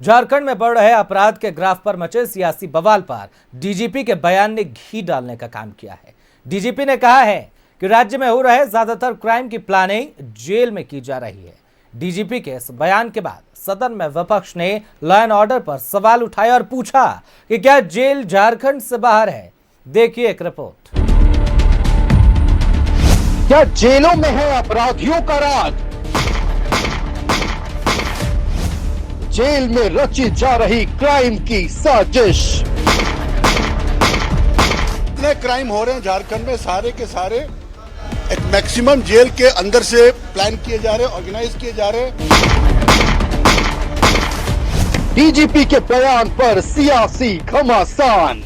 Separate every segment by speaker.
Speaker 1: झारखंड में बढ़ रहे अपराध के ग्राफ पर मचे सियासी बवाल पर डीजीपी के बयान ने घी डालने का काम किया है। डीजीपी ने कहा है कि राज्य में हो रहे ज्यादातर क्राइम की प्लानिंग जेल में की जा रही है। डीजीपी के इस बयान के बाद सदन में विपक्ष ने लॉ एंड ऑर्डर पर सवाल उठाए और पूछा कि क्या जेल झारखंड से बाहर है। देखिए एक रिपोर्ट।
Speaker 2: क्या जेलों में है अपराधियों का राज? जेल में रची जा रही क्राइम की साजिश।
Speaker 3: इतने क्राइम हो रहे हैं झारखंड में, सारे के सारे एक मैक्सिमम जेल के अंदर से प्लान किए जा रहे हैं, ऑर्गेनाइज किए जा रहे हैं।
Speaker 2: डीजीपी के बयान पर सियासी घमासान।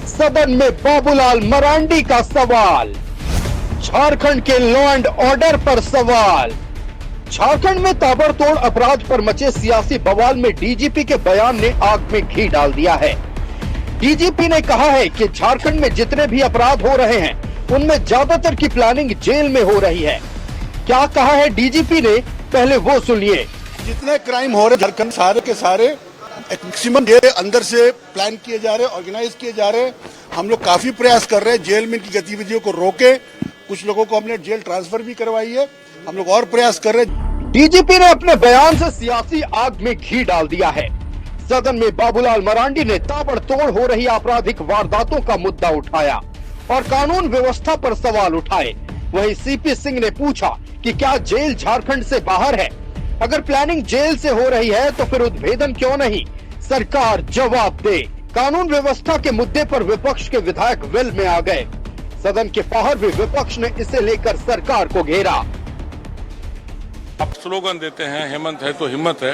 Speaker 2: सदन में बाबूलाल मरांडी का सवाल। झारखंड के लॉ एंड ऑर्डर पर सवाल। झारखंड में ताबड़तोड़ अपराध पर मचे सियासी बवाल में डीजीपी के बयान ने आग में घी डाल दिया है। डीजीपी ने कहा है कि झारखंड में जितने भी अपराध हो रहे हैं उनमें ज्यादातर की प्लानिंग जेल में हो रही है। क्या कहा है डीजीपी ने, पहले वो सुनिए।
Speaker 3: जितने क्राइम हो रहे हैं झारखंड, सारे के सारे एक मैक्सिमम जेल के अंदर से प्लान किए जा रहे हैं, ऑर्गेनाइज किए जा रहे हैं। हम लोग काफी प्रयास कर रहे हैं जेल में इनकी गतिविधियों को रोके। कुछ लोगों को हमने जेल ट्रांसफर भी करवाई है। हम लोग और प्रयास कर रहे हैं।
Speaker 2: डीजीपी ने अपने बयान से सियासी आग में घी डाल दिया है। सदन में बाबूलाल मरांडी ने ताबड़तोड़ हो रही आपराधिक वारदातों का मुद्दा उठाया और कानून व्यवस्था पर सवाल उठाए। वहीं सीपी सिंह ने पूछा कि क्या जेल झारखंड से बाहर है? अगर प्लानिंग जेल से हो रही है तो फिर उद्भेदन क्यों नहीं? सरकार जवाब दे। कानून व्यवस्था के मुद्दे पर विपक्ष के विधायक वेल में आ गए। सदन के बाहर भी विपक्ष ने इसे लेकर सरकार को घेरा।
Speaker 4: आप स्लोगन देते हैं हेमंत है तो हिम्मत है,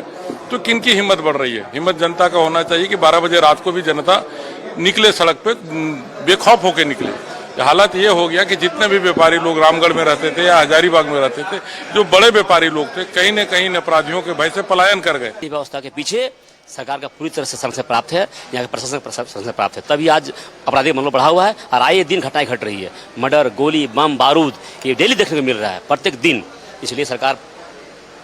Speaker 4: तो किनकी हिम्मत बढ़ रही है? हिम्मत जनता का होना चाहिए कि 12 बजे रात को भी जनता निकले सड़क पे, बेखौफ होकर निकले। हालत ये हो गया कि जितने भी व्यापारी लोग रामगढ़ में रहते थे या हजारीबाग में रहते थे, जो बड़े व्यापारी लोग थे, कहीं न कहीं अपराधियों के भय से पलायन कर गए।
Speaker 5: व्यवस्था के पीछे सरकार का पूरी तरह से संरक्षण प्राप्त है, यहाँ के प्रशासन का संरक्षण प्राप्त है, तभी आज आपराधिक मनोबल बढ़ा हुआ है और आए दिन घटनाएं घट रही है। मर्डर, गोली, बम, बारूद ये डेली देखने को मिल रहा है, प्रत्येक दिन। इसलिए सरकार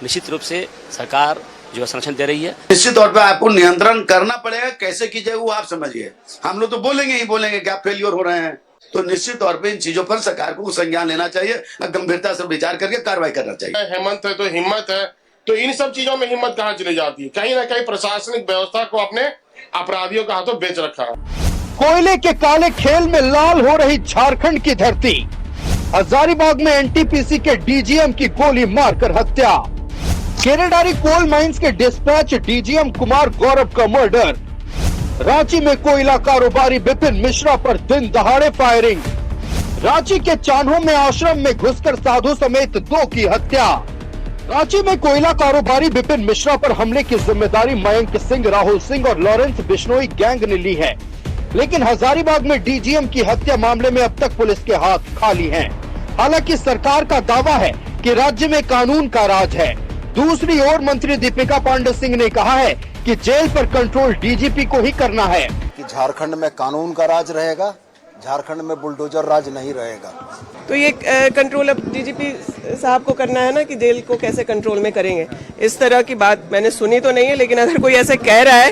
Speaker 5: निश्चित रूप से सरकार जो संरक्षण दे रही है।
Speaker 6: निश्चित तौर पे आपको नियंत्रण करना पड़ेगा। कैसे कीजिएगा वो आप समझिए। हम लोग तो बोलेंगे ही बोलेंगे कि आप फेलियर हो रहे हैं, तो निश्चित तौर पे इन चीजों पर सरकार को संज्ञान लेना चाहिए, गंभीरता से विचार करके कार्रवाई करना चाहिए।
Speaker 7: हेमंत है तो हिम्मत है, तो इन सब चीजों में हिम्मत कहाँ चली जाती है? कहीं ना कहीं प्रशासनिक व्यवस्था को अपने अपराधियों के हाथों बेच रखा है।
Speaker 2: कोयले के काले खेल में लाल हो रही झारखंड की धरती। हजारीबाग में एनटीपीसी के डीजीएम की गोली मारकर हत्या। केरेडारी कोल माइंस के डिस्पैच डीजीएम कुमार गौरव का मर्डर। रांची में कोयला कारोबारी विपिन मिश्रा पर दिन दहाड़े फायरिंग। रांची के चान्हो में आश्रम में घुसकर साधु समेत 2 की हत्या। रांची में कोयला कारोबारी विपिन मिश्रा पर हमले की जिम्मेदारी मयंक सिंह, राहुल सिंह और लॉरेंस बिश्नोई गैंग ने ली है, लेकिन हजारीबाग में डीजीएम की हत्या मामले में अब तक पुलिस के हाथ खाली हैं। हालांकि सरकार का दावा है कि राज्य में कानून का राज है। दूसरी ओर मंत्री दीपिका पांडे सिंह ने कहा है कि जेल पर कंट्रोल डीजीपी को ही करना है।
Speaker 8: कि झारखंड में कानून का राज रहेगा, झारखंड में बुलडोजर राज नहीं रहेगा।
Speaker 9: तो ये कंट्रोल अब डीजीपी साहब को करना है ना, कि जेल को कैसे कंट्रोल में करेंगे। इस तरह की बात मैंने सुनी तो नहीं है, लेकिन अगर कोई ऐसे कह रहा है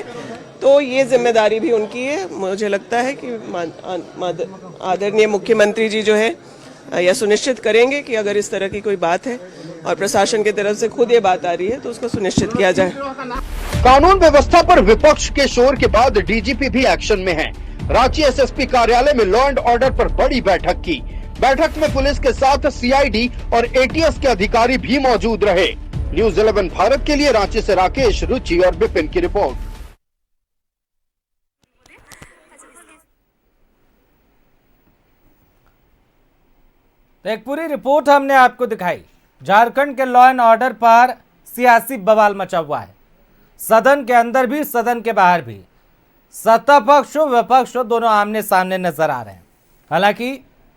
Speaker 9: तो ये जिम्मेदारी भी उनकी है। मुझे लगता है कि आदरणीय मुख्यमंत्री जी जो है यह सुनिश्चित करेंगे कि अगर इस तरह की कोई बात है और प्रशासन की तरफ से खुद ये बात आ रही है तो उसको सुनिश्चित किया जाए।
Speaker 2: कानून व्यवस्था पर विपक्ष के शोर के बाद डीजीपी भी एक्शन में है। रांची एसएसपी कार्यालय में लॉ एंड ऑर्डर पर बड़ी बैठक की। बैठक में पुलिस के साथ सीआईडी और एटीएस के अधिकारी भी मौजूद रहे। न्यूज़ 11 भारत के लिए रांची से राकेश, रुचि और विपिन की रिपोर्ट।
Speaker 1: तो एक पूरी रिपोर्ट हमने आपको दिखाई। झारखंड के लॉ एंड ऑर्डर पर सियासी बवाल मचा हुआ है। सदन के अंदर भी, सदन के बाहर भी सत्ता पक्ष और विपक्ष दोनों आमने सामने नजर आ रहे हैं। हालांकि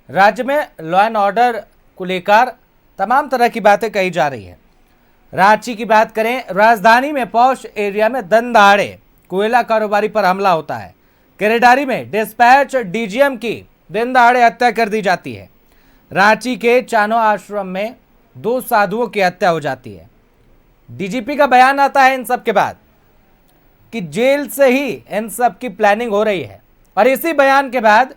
Speaker 1: राज्य में लॉ एंड ऑर्डर को लेकर तमाम तरह की बातें कही जा रही है। रांची की बात करें, राजधानी में पॉश एरिया में दिन दहाड़े कोयला कारोबारी पर हमला होता है। केरेडारी में डिस्पैच डीजीएम की दिन दहाड़े हत्या कर दी जाती है। रांची के चान्हो आश्रम में 2 साधुओं की हत्या हो जाती है। डीजीपी का बयान आता है इन सब के बाद। कि जेल से ही इन सब की प्लानिंग हो रही है। और इसी बयान के बाद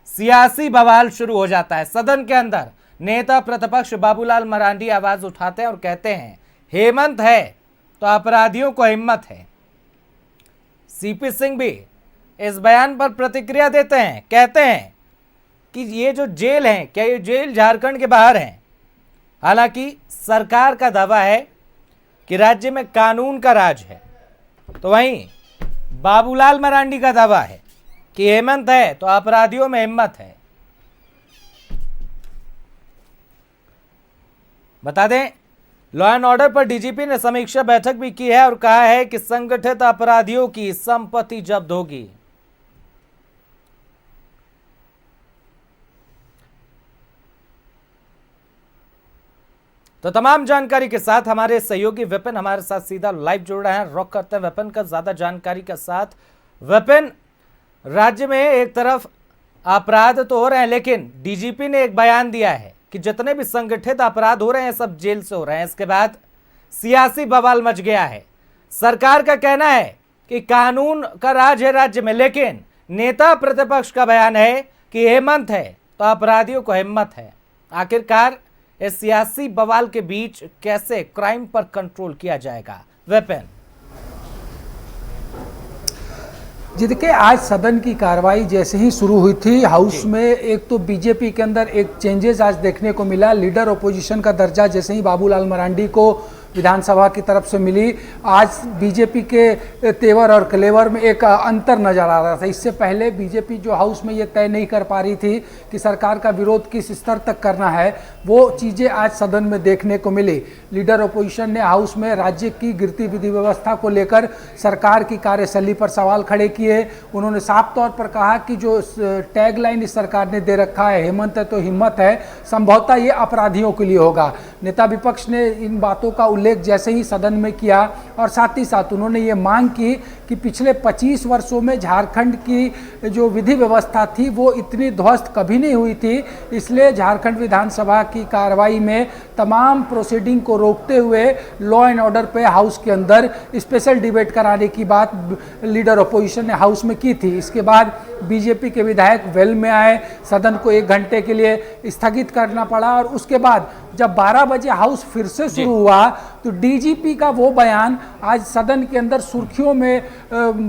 Speaker 1: सियासी बवाल शुरू हो जाता है। सदन के अंदर नेता प्रतिपक्ष बाबूलाल मरांडी आवाज उठाते हैं और कहते हैं हेमंत है तो अपराधियों को हिम्मत है। सीपी सिंह भी इस बयान पर प्रतिक्रिया देते हैं, कहते हैं कि ये जो जेल है, क्या ये जेल झारखंड के बाहर है? हालांकि सरकार का दावा है कि राज्य में कानून का राज है, तो वहीं बाबूलाल मरांडी का दावा है कि हेमंत है तो अपराधियों में हिम्मत है। बता दें, लॉ एंड ऑर्डर पर डीजीपी ने समीक्षा बैठक भी की है और कहा है कि संगठित अपराधियों की संपत्ति जब्त होगी। तो तमाम जानकारी के साथ हमारे सहयोगी विपिन हमारे साथ सीधा लाइव जुड़ रहे हैं। रॉक करते हैं विपिन का ज्यादा जानकारी के साथ। विपिन, राज्य में एक तरफ अपराध तो हो रहे हैं, लेकिन डीजीपी ने एक बयान दिया है कि जितने भी संगठित अपराध हो रहे हैं सब जेल से हो रहे हैं। इसके बाद सियासी बवाल मच गया है। सरकार का कहना है कि कानून का राज है राज्य में, लेकिन नेता प्रतिपक्ष का बयान है कि हेमंत है तो अपराधियों को हिम्मत है। आखिरकार इस सियासी बवाल के बीच कैसे क्राइम पर कंट्रोल किया जाएगा? विपिन
Speaker 10: जी देखिए, आज सदन की कार्रवाई जैसे ही शुरू हुई थी हाउस में, एक तो बीजेपी के अंदर एक चेंजेस आज देखने को मिला। लीडर ओपोजिशन का दर्जा जैसे ही बाबूलाल मरांडी को विधानसभा की तरफ से मिली, आज बीजेपी के तेवर और कलेवर में एक अंतर नजर आ रहा था। इससे पहले बीजेपी जो हाउस में ये तय नहीं कर पा रही थी कि सरकार का विरोध किस स्तर तक करना है, वो चीज़ें आज सदन में देखने को मिली। लीडर ओपोजिशन ने हाउस में राज्य की गिरती विधि व्यवस्था को लेकर सरकार की कार्यशैली पर सवाल खड़े किए। उन्होंने साफ तौर पर कहा कि जो टैगलाइन इस सरकार ने दे रखा है, हेमंत है तो हिम्मत है, संभवतः ये अपराधियों के लिए होगा। नेता विपक्ष ने इन बातों का उल्लेख जैसे ही सदन में किया और साथ ही साथ उन्होंने ये मांग की कि पिछले 25 वर्षों में झारखंड की जो विधि व्यवस्था थी वो इतनी ध्वस्त कभी नहीं हुई थी, इसलिए झारखंड विधानसभा की कार्रवाई में तमाम प्रोसीडिंग को रोकते हुए लॉ एंड ऑर्डर पे हाउस के अंदर स्पेशल डिबेट कराने की बात लीडर अपोजिशन ने हाउस में की थी। इसके बाद बीजेपी के विधायक वेल में आए, सदन को 1 घंटे के लिए स्थगित करना पड़ा और उसके बाद जब 12 बजे हाउस फिर से शुरू हुआ तो डीजीपी का वो बयान आज सदन के अंदर सुर्खियों में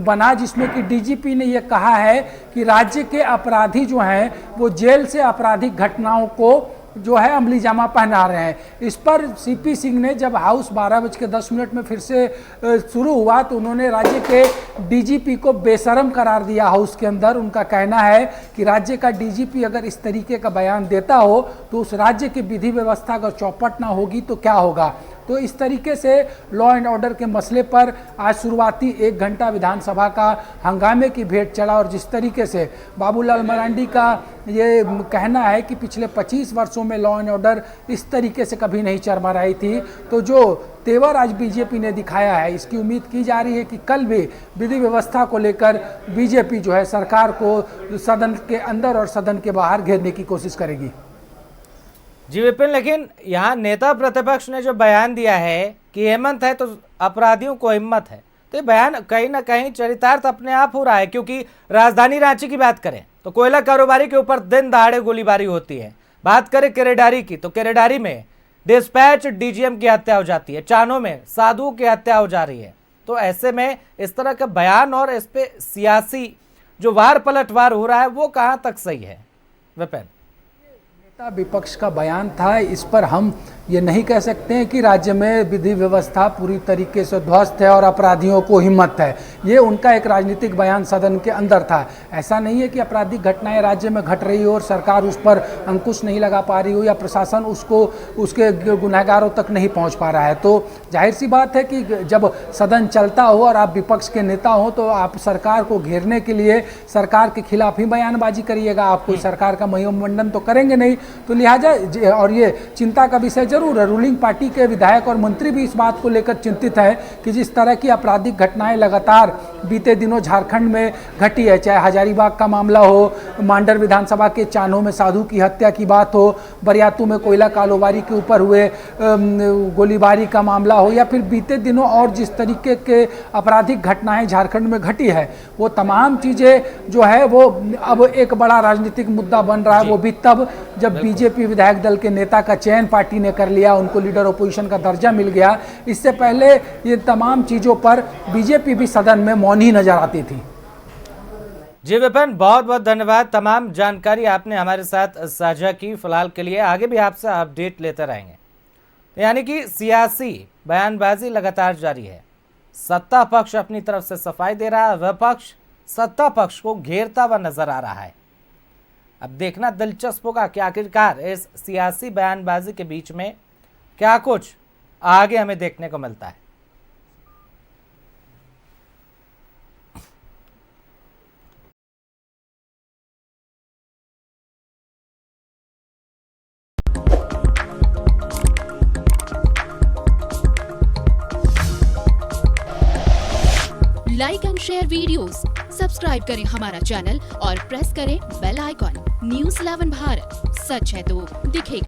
Speaker 10: बना, जिसमें कि डीजीपी ने ये कहा है कि राज्य के अपराधी जो हैं वो जेल से आपराधिक घटनाओं को जो है अमली जामा पहना रहे हैं। इस पर सीपी सिंह ने जब हाउस 12:10 में फिर से शुरू हुआ तो उन्होंने राज्य के डीजीपी को बेशरम करार दिया हाउस के अंदर। उनका कहना है कि राज्य का डीजीपी अगर इस तरीके का बयान देता हो तो उस राज्य की विधि व्यवस्था अगर चौपट ना होगी तो क्या होगा। तो इस तरीके से लॉ एंड ऑर्डर के मसले पर आज शुरुआती 1 घंटा विधानसभा का हंगामे की भेंट चढ़ा और जिस तरीके से बाबूलाल मरांडी का ये कहना है कि पिछले 25 वर्षों में लॉ एंड ऑर्डर इस तरीके से कभी नहीं चरमराई थी, तो जो तेवर आज बीजेपी ने दिखाया है, इसकी उम्मीद की जा रही है कि कल भी विधि व्यवस्था को लेकर बीजेपी जो है सरकार को सदन के अंदर और सदन के बाहर घेरने की कोशिश करेगी।
Speaker 1: जी विपिन, लेकिन यहाँ नेता प्रतिपक्ष ने जो बयान दिया है कि हेमंत है तो अपराधियों को हिम्मत है, तो ये बयान कहीं ना कहीं चरितार्थ अपने आप हो रहा है। क्योंकि राजधानी रांची की बात करें तो कोयला कारोबारी के ऊपर दिन दहाड़े गोलीबारी होती है। बात करें केरेडारी की तो केरेडारी में डिस्पैच डीजीएम की हत्या हो जाती है, चानो में साधुओं की हत्या हो जा रही है। तो ऐसे में इस तरह का बयान और इस पे सियासी जो वार पलटवार हो रहा है वो कहाँ तक सही है? विपिन,
Speaker 10: विपक्ष का बयान था, इस पर हम ये नहीं कह सकते हैं कि राज्य में विधि व्यवस्था पूरी तरीके से ध्वस्त है और अपराधियों को हिम्मत है। ये उनका एक राजनीतिक बयान सदन के अंदर था। ऐसा नहीं है कि आपराधिक घटनाएं राज्य में घट रही हो और सरकार उस पर अंकुश नहीं लगा पा रही हो या प्रशासन उसको उसके गुनहगारों तक नहीं पहुंच पा रहा है। तो जाहिर सी बात है कि जब सदन चलता हो और आप विपक्ष के नेता हो तो आप सरकार को घेरने के लिए सरकार के खिलाफ ही बयानबाजी करिएगा, आप कोई सरकार का महिमंडन तो करेंगे नहीं। तो लिहाजा और ये चिंता का विषय जरूर है, रूलिंग पार्टी के विधायक और मंत्री भी इस बात को लेकर चिंतित है कि जिस तरह की आपराधिक घटनाएं लगातार बीते दिनों झारखंड में घटी है, चाहे हजारीबाग का मामला हो, मांडर विधानसभा के चानो में साधु की हत्या की बात हो, बरियातू में कोयला कारोबारी के ऊपर हुए गोलीबारी का मामला हो, या फिर बीते दिनों और जिस तरीके के आपराधिक घटनाएं झारखंड में घटी है, वो तमाम चीज़ें जो है वो अब एक बड़ा राजनीतिक मुद्दा बन रहा है। वो भी तब जब बीजेपी विधायक दल के नेता का चयन पार्टी ने कर लिया, उनको लीडर अपोजिशन का दर्जा मिल गया। इससे पहले ये तमाम चीज़ों पर बीजेपी भी सदन में मौन ही नजर आती थी।
Speaker 1: जी विपिन, बहुत बहुत धन्यवाद। तमाम जानकारी आपने हमारे साथ साझा की। फिलहाल के लिए आगे भी आपसे अपडेट लेते रहेंगे। यानी कि सियासी बयानबाजी लगातार जारी है। सत्ता पक्ष अपनी तरफ से सफाई दे रहा है, विपक्ष सत्ता पक्ष को घेरता हुआ नजर आ रहा है। अब देखना दिलचस्प होगा कि आखिरकार इस सियासी बयानबाजी के बीच में क्या कुछ आगे हमें देखने को मिलता है।
Speaker 11: Like and share videos, subscribe करें हमारा चैनल और प्रेस करें बेल आइकॉन। न्यूज़ 11 भारत, सच है तो दिखेगा।